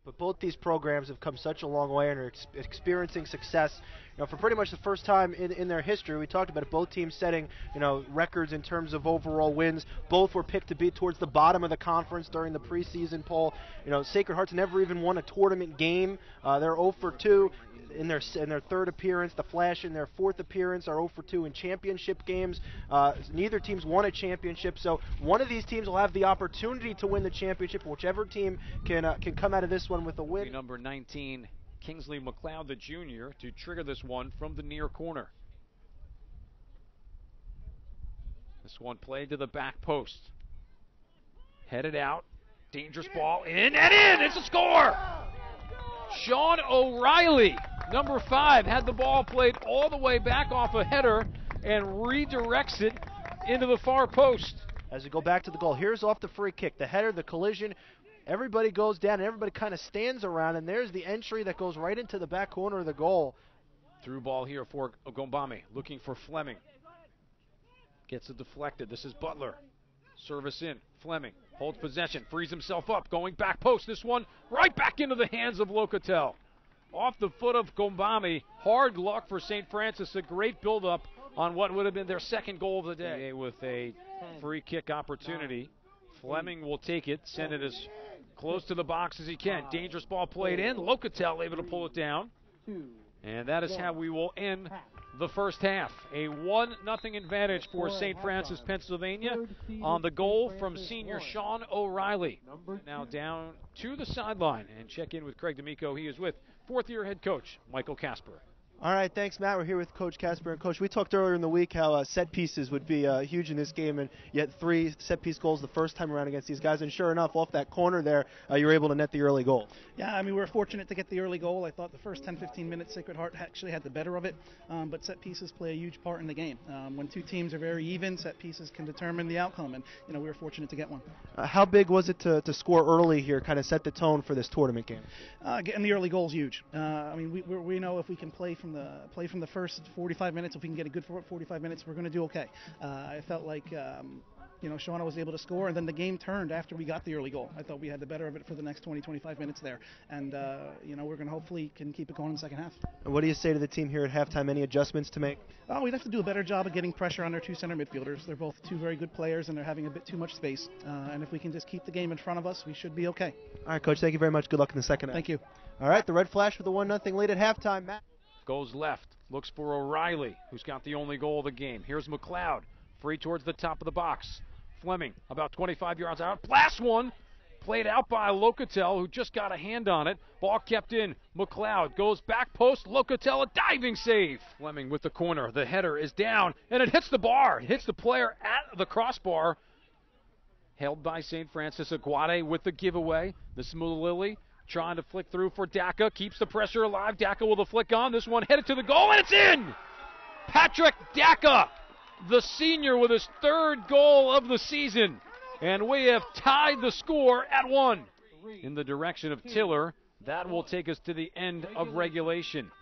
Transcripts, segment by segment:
But both these programs have come such a long way and are experiencing success, for pretty much the first time in their history. We talked about it, both teams setting, records in terms of overall wins. Both were picked to be towards the bottom of the conference during the preseason poll. Sacred Heart's never even won a tournament game. They're 0 for 2 in their third appearance. The Flash in their fourth appearance are 0 for 2 in championship games. Neither team's won a championship, so one of these teams will have the opportunity to win the championship. Whichever team can come out of this one with a win. Number 19, Kingsley McLeod, the junior, to trigger this one from the near corner. This one played to the back post. Headed out. Dangerous ball in and in. It's a score. Sean O'Reilly, number 5, had the ball played all the way back off a header and redirects it into the far post. As we go back to the goal, here's off the free kick. The header, the collision. Everybody goes down, and everybody kind of stands around, and there's the entry that goes right into the back corner of the goal. Through ball here for Gombami, looking for Fleming. Gets it deflected. This is Butler. Service in. Fleming holds possession, frees himself up, going back post. This one right back into the hands of Locatel. Off the foot of Gombami. Hard luck for St. Francis. A great build-up on what would have been their second goal of the day. With a free kick opportunity. Fleming will take it, send it as close to the box as he can. Dangerous ball played in. Locatel able to pull it down. And that is how we will end the first half. A 1-0 advantage for St. Francis, Pennsylvania on the goal from senior Sean O'Reilly. Now down to the sideline and check in with Craig D'Amico. He is with fourth-year head coach Michael Casper. All right, thanks, Matt. We're here with Coach Casper. And, Coach, we talked earlier in the week how set pieces would be huge in this game, and you had 3 set-piece goals the first time around against these guys. And sure enough, off that corner there, you were able to net the early goal. Yeah, we were fortunate to get the early goal. I thought the first 10-15 minutes, Sacred Heart actually had the better of it, but set pieces play a huge part in the game. When two teams are very even, set pieces can determine the outcome, and we were fortunate to get one. How big was it to score early here, kind of set the tone for this tournament game? Getting the early goal is huge. We know if we can play from the first 45 minutes, if we can get a good 45 minutes, we're going to do okay. I felt like, Shauna was able to score, and then the game turned after we got the early goal. I thought we had the better of it for the next 20-25 minutes there. And, we're going to hopefully can keep it going in the second half. And what do you say to the team here at halftime? Any adjustments to make? Oh, we'd have to do a better job of getting pressure on their 2 center midfielders. They're both 2 very good players, and they're having a bit too much space. And if we can just keep the game in front of us, we should be okay. All right, Coach, thank you very much. Good luck in the second half. Thank you. All right, the Red Flash with a 1-0 lead at halftime. Matt. Goes left, looks for O'Reilly, who's got the only goal of the game. Here's McLeod, free towards the top of the box. Fleming, about 25 yards out. Blast one, played out by Locatel, who just got a hand on it. Ball kept in. McLeod goes back post. Locatel, a diving save. Fleming with the corner. The header is down, and it hits the bar. It hits the player at the crossbar. Held by St. Francis. Aguade with the giveaway. This is Mulilili. Trying to flick through for Daka. Keeps the pressure alive. Daka with a flick on. This one headed to the goal, and it's in! Patrick Daka, the senior, with his 3rd goal of the season. And we have tied the score at 1. In the direction of Tiller, that will take us to the end of regulation.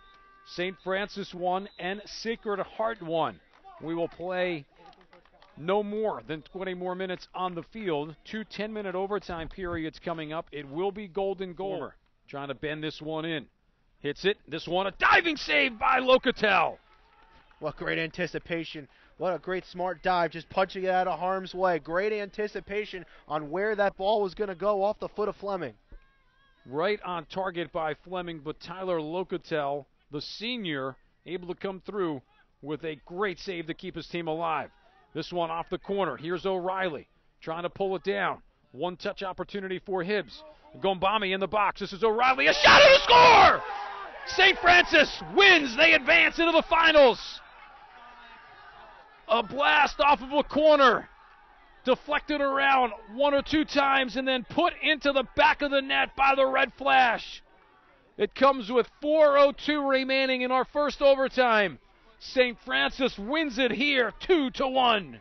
St. Francis 1 and Sacred Heart 1. We will play no more than 20 more minutes on the field. 2 10-minute overtime periods coming up. It will be golden goal. Trying to bend this one in. Hits it. This one, a diving save by Locatel. What great anticipation. What a great smart dive, just punching it out of harm's way. Great anticipation on where that ball was going to go off the foot of Fleming. Right on target by Fleming, but Tyler Locatel, the senior, able to come through with a great save to keep his team alive. This one off the corner. Here's O'Reilly trying to pull it down. One touch opportunity for Hibbs. Gombami in the box. This is O'Reilly. A shot and a score! St. Francis wins. They advance into the finals. A blast off of a corner. Deflected around 1 or 2 times and then put into the back of the net by the Red Flash. It comes with 4:02 remaining in our first overtime. St. Francis wins it here 2-1.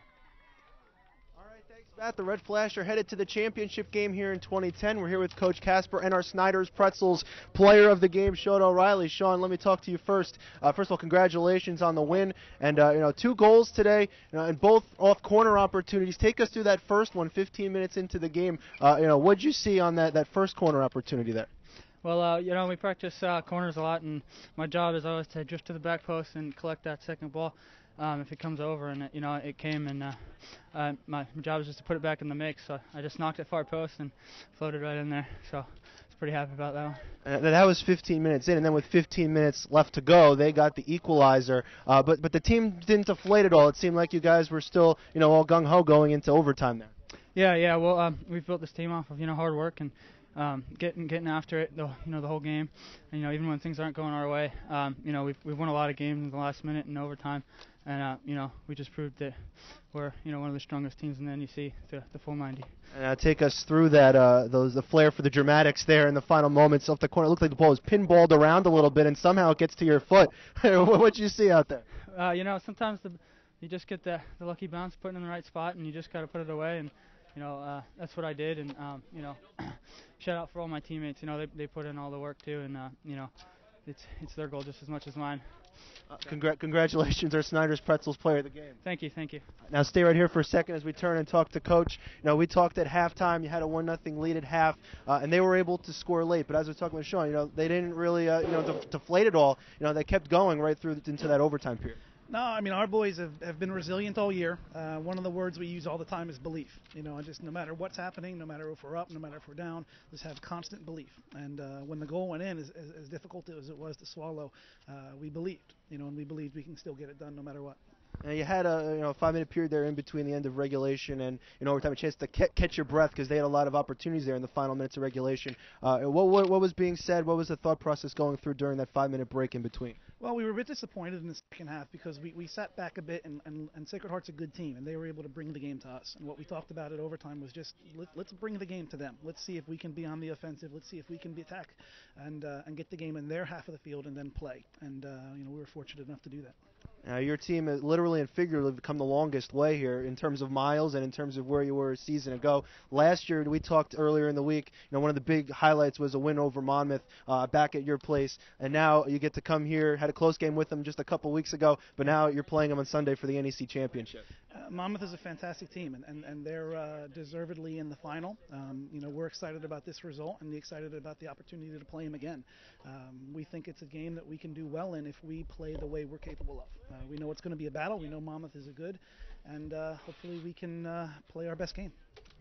All right, thanks, Matt. The Red Flash are headed to the championship game here in 2010. We're here with Coach Casper and our Snyders Pretzels player of the game, Sean O'Reilly. Sean, let me talk to you first. First of all, congratulations on the win. And, 2 goals today, and both off corner opportunities. Take us through that first one, 15 minutes into the game. What did you see on that first corner opportunity there? Well, we practice corners a lot, and my job is always to drift to the back post and collect that second ball if it comes over, and it came, and my job is just to put it back in the mix. So I just knocked it far post and floated right in there. So I was pretty happy about that one. That was 15 minutes in, and then with 15 minutes left to go, they got the equalizer. But the team didn't deflate at all. It seemed like you guys were still, all gung-ho going into overtime there. Yeah. Well, we've built this team off of hard work and getting after it the whole game. And, even when things aren't going our way, we've won a lot of games in the last minute and overtime. And we just proved that we're one of the strongest teams in the NEC, the full 90. And take us through that the flair for the dramatics there in the final moments off the corner. It looked like the ball was pinballed around a little bit, and somehow it gets to your foot. What'd you see out there? Sometimes you just get the lucky bounce, put it in the right spot, and you just got to put it away. And that's what I did. And shout out for all my teammates. They put in all the work too, and it's their goal just as much as mine. Congratulations, our Snyders Pretzels player of the game. Thank you. Now stay right here for a second as we turn and talk to Coach. We talked at halftime. You had a 1-0 lead at half, and they were able to score late. But as we were talking with Sean, they didn't really deflate at all. They kept going right through into that overtime period. No, our boys have been resilient all year. One of the words we use all the time is belief. Just no matter what's happening, no matter if we're up, no matter if we're down, just have constant belief. And when the goal went in, as difficult as it was to swallow, we believed. And we believed we can still get it done no matter what. Now you had a 5-minute period there in between the end of regulation and overtime, a chance to catch your breath because they had a lot of opportunities there in the final minutes of regulation. What was being said? What was the thought process going through during that 5-minute break in between? Well, we were a bit disappointed in the second half because we sat back a bit, and Sacred Heart's a good team, and they were able to bring the game to us. And what we talked about at overtime was just let's bring the game to them. Let's see if we can be on the offensive. Let's see if we can be attack and get the game in their half of the field and then play. And we were fortunate enough to do that. Your team has literally and figuratively come the longest way here in terms of miles and in terms of where you were a season ago. Last year, we talked earlier in the week, one of the big highlights was a win over Monmouth back at your place. And now you get to come here, had a close game with them just a couple weeks ago, but now you're playing them on Sunday for the NEC Championship. Monmouth is a fantastic team, and they're deservedly in the final. We're excited about this result and excited about the opportunity to play them again. We think it's a game that we can do well in if we play the way we're capable of. We know it's going to be a battle. We know Monmouth is good, and hopefully we can play our best game.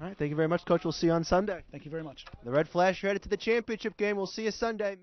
All right, thank you very much, Coach. We'll see you on Sunday. Thank you very much. The Red Flash are headed to the championship game. We'll see you Sunday.